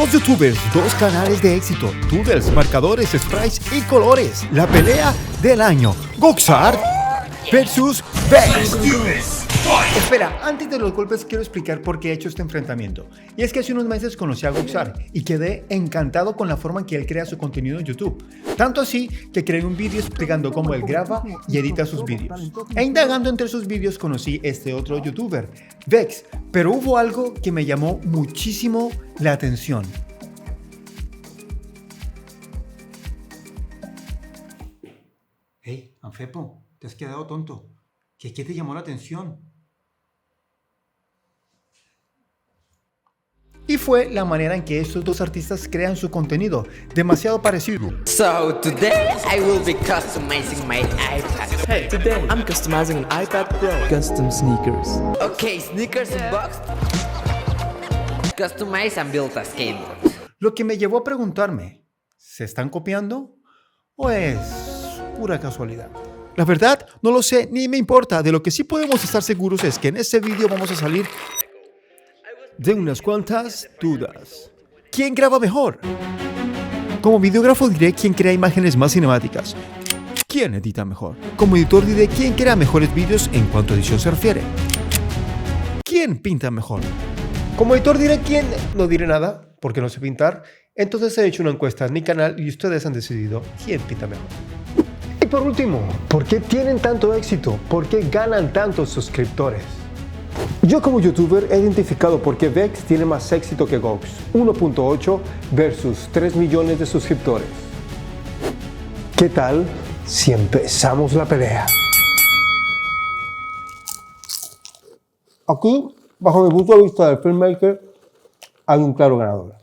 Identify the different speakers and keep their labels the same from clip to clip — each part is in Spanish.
Speaker 1: Dos youtubers, dos canales de éxito, doodles, marcadores, sprites y colores. La pelea del año. Goxart versus Vex. Espera, antes de los golpes quiero explicar por qué he hecho este enfrentamiento. Y es que hace unos meses conocí a Goxart y quedé encantado con la forma en que él crea su contenido en YouTube. Tanto así que creé un vídeo explicando cómo él graba y edita sus vídeos. E indagando entre sus vídeos conocí este otro youtuber, Vex, pero hubo algo que me llamó muchísimo la atención. Hey, Anfepo, te has quedado tonto. ¿Qué te llamó la atención? Y fue la manera en que estos dos artistas crean su contenido, demasiado parecido.
Speaker 2: So today I will be customizing my iPad.
Speaker 3: Hey, today I'm customizing an iPad Pro. Custom sneakers.
Speaker 2: Okay, sneakers unboxed. Customize and build a skateboard.
Speaker 1: Lo que me llevó a preguntarme, ¿se están copiando o es pura casualidad? La verdad, no lo sé ni me importa. De lo que sí podemos estar seguros es que en este vídeo vamos a salir de unas cuantas dudas. ¿Quién graba mejor? Como videógrafo diré quién crea imágenes más cinemáticas. ¿Quién edita mejor? Como editor diré quién crea mejores vídeos en cuanto a edición se refiere. ¿Quién pinta mejor? Como editor diré quién. No diré nada porque no sé pintar. Entonces he hecho una encuesta en mi canal y ustedes han decidido quién pinta mejor. Y por último, ¿por qué tienen tanto éxito? ¿Por qué ganan tantos suscriptores? Yo como youtuber he identificado por qué Vex tiene más éxito que Gox, 1.8 versus 3 millones de suscriptores. ¿Qué tal si empezamos la pelea? Aquí, bajo mi punto de vista del filmmaker, hay un claro ganador.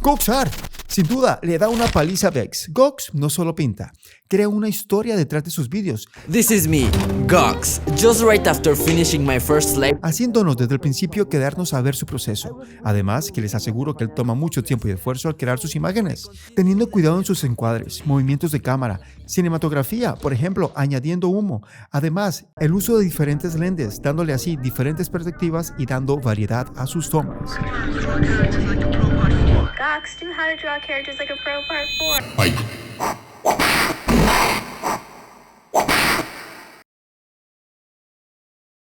Speaker 1: Goxart, sin duda, le da una paliza a Vex. Gox no solo pinta, crea una historia detrás de sus vídeos.
Speaker 3: This is me, Gox, just right after finishing my first live.
Speaker 1: Haciéndonos desde el principio quedarnos a ver su proceso. Además, que les aseguro que él toma mucho tiempo y esfuerzo al crear sus imágenes, teniendo cuidado en sus encuadres, movimientos de cámara, cinematografía, por ejemplo, añadiendo humo. Además, el uso de diferentes lentes, dándole así diferentes perspectivas y dando variedad a sus tomas.
Speaker 4: Gox, do how to draw characters like a pro part 4.
Speaker 5: Fight.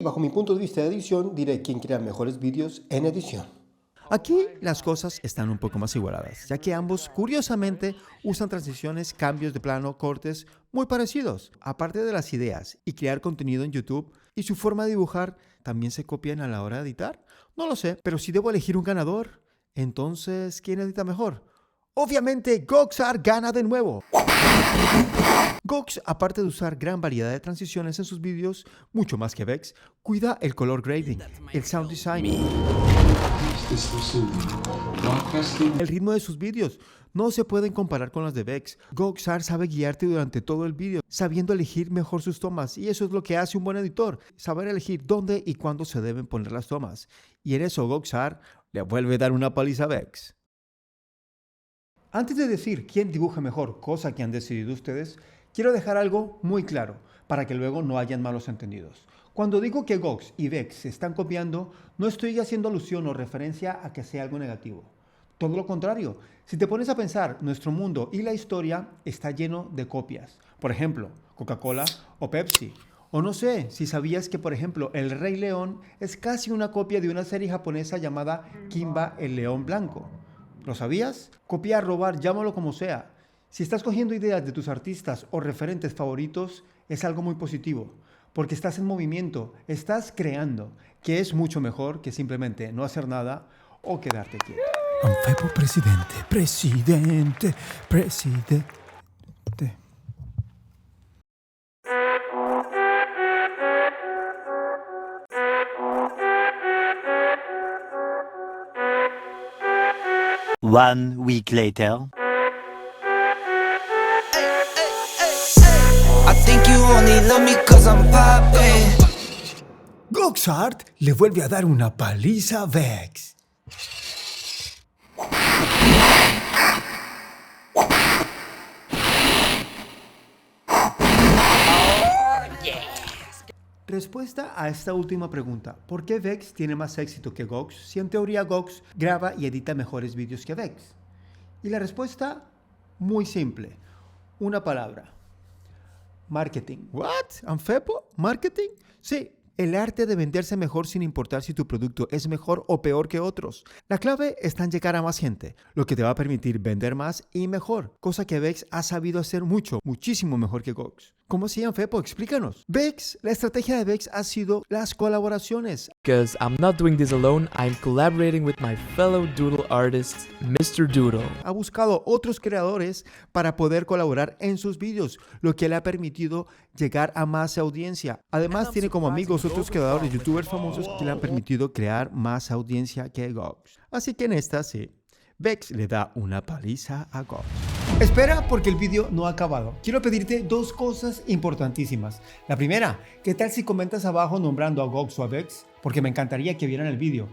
Speaker 1: Bajo mi punto de vista de edición, diré quién crea mejores vídeos en edición. Aquí las cosas están un poco más igualadas, ya que ambos, curiosamente, usan transiciones, cambios de plano, cortes muy parecidos. Aparte de las ideas y crear contenido en YouTube y su forma de dibujar, ¿también se copian a la hora de editar? No lo sé, pero si debo elegir un ganador, entonces, ¿quién edita mejor? Obviamente, Goxart gana de nuevo. Gox, aparte de usar gran variedad de transiciones en sus vídeos, mucho más que Vex, cuida el color grading, el sound design, el ritmo de sus vídeos. No se pueden comparar con las de Vex. Goxart sabe guiarte durante todo el vídeo, sabiendo elegir mejor sus tomas, y eso es lo que hace un buen editor, saber elegir dónde y cuándo se deben poner las tomas. Y en eso Goxart le vuelve a dar una paliza a Vex. Antes de decir quién dibuja mejor, cosa que han decidido ustedes, quiero dejar algo muy claro, para que luego no hayan malos entendidos. Cuando digo que Gox y Vex se están copiando, no estoy haciendo alusión o referencia a que sea algo negativo. Todo lo contrario, si te pones a pensar, nuestro mundo y la historia está lleno de copias. Por ejemplo, Coca-Cola o Pepsi. O no sé si sabías que, por ejemplo, El Rey León es casi una copia de una serie japonesa llamada Kimba el León Blanco. ¿Lo sabías? Copiar, robar, llámalo como sea. Si estás cogiendo ideas de tus artistas o referentes favoritos, es algo muy positivo, porque estás en movimiento, estás creando, que es mucho mejor que simplemente no hacer nada o quedarte quieto. Anfepo presidente, presidente, presidente.
Speaker 6: One week later.
Speaker 7: I think you only love me 'cause I'm poppin'.
Speaker 1: Goxart le vuelve a dar una paliza a Vex. Respuesta a esta última pregunta: ¿por qué Vex tiene más éxito que Gox si en teoría Gox graba y edita mejores vídeos que Vex? Y la respuesta, muy simple, una palabra: marketing. ¿What? ¿Anfepo? ¿Marketing? Sí. El arte de venderse mejor sin importar si tu producto es mejor o peor que otros. La clave está en llegar a más gente, lo que te va a permitir vender más y mejor, cosa que Vex ha sabido hacer muchísimo mejor que Gox. ¿Cómo se llama, Fepo? Explícanos. Vex, la estrategia de Vex ha sido las colaboraciones.
Speaker 3: Because I'm not doing this alone, I'm collaborating with my fellow doodle artist, Mr. Doodle.
Speaker 1: Ha buscado otros creadores para poder colaborar en sus vídeos, lo que le ha permitido llegar a más audiencia. Además, tiene como amigos otros creadores, youtubers famosos que le han permitido crear más audiencia que Gox. Así que en esta sí, Vex le da una paliza a Gox. Espera, porque el vídeo no ha acabado. Quiero pedirte dos cosas importantísimas. La primera, ¿qué tal si comentas abajo nombrando a Gox o a Vex? Porque me encantaría que vieran el vídeo.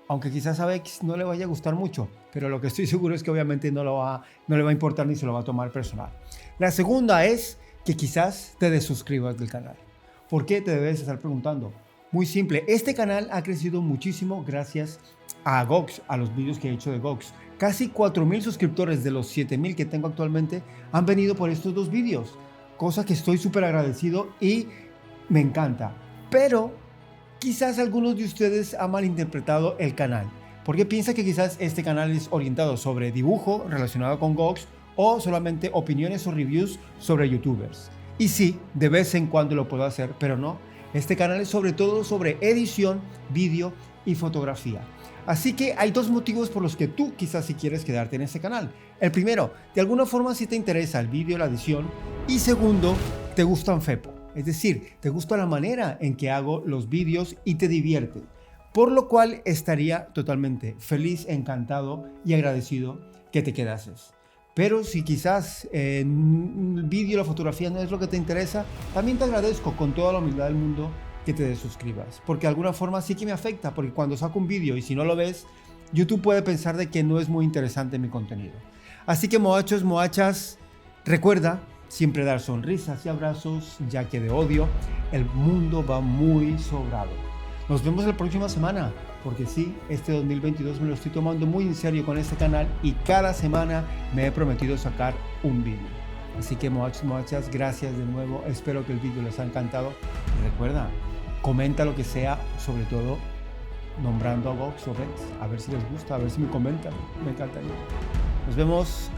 Speaker 1: Aunque quizás a Vex no le vaya a gustar mucho, pero lo que estoy seguro es que obviamente no le va a importar ni se lo va a tomar personal. La segunda es que quizás te desuscribas del canal. ¿Por qué? Te debes estar preguntando. Muy simple, este canal ha crecido muchísimo gracias a Gox, a los vídeos que he hecho de Gox. Casi 4,000 suscriptores de los 7,000 que tengo actualmente han venido por estos dos vídeos, cosa que estoy súper agradecido y me encanta. Pero quizás algunos de ustedes han malinterpretado el canal, porque piensan que quizás este canal es orientado sobre dibujo relacionado con Gox o solamente opiniones o reviews sobre youtubers. Y sí, de vez en cuando lo puedo hacer, pero no. Este canal es sobre todo sobre edición, vídeo y fotografía. Así que hay dos motivos por los que tú quizás si quieres quedarte en este canal. El primero, de alguna forma si te interesa el vídeo, la edición. Y segundo, te gusta Anfepo. Es decir, te gusta la manera en que hago los vídeos y te divierte. Por lo cual estaría totalmente feliz, encantado y agradecido que te quedases. Pero si quizás el vídeo, la fotografía no es lo que te interesa, también te agradezco con toda la humildad del mundo que te desuscribas, porque de alguna forma sí que me afecta, porque cuando saco un vídeo y si no lo ves, YouTube puede pensar de que no es muy interesante mi contenido. Así que moachos, moachas, recuerda siempre dar sonrisas y abrazos, ya que de odio el mundo va muy sobrado. Nos vemos la próxima semana, porque sí, este 2022 me lo estoy tomando muy en serio con este canal y cada semana me he prometido sacar un vídeo. Así que moachos, moachas, gracias de nuevo, espero que el vídeo les haya encantado y recuerda, comenta lo que sea, sobre todo nombrando a Gox o Vex, a ver si les gusta, a ver si me comentan, me encantaría. Nos vemos.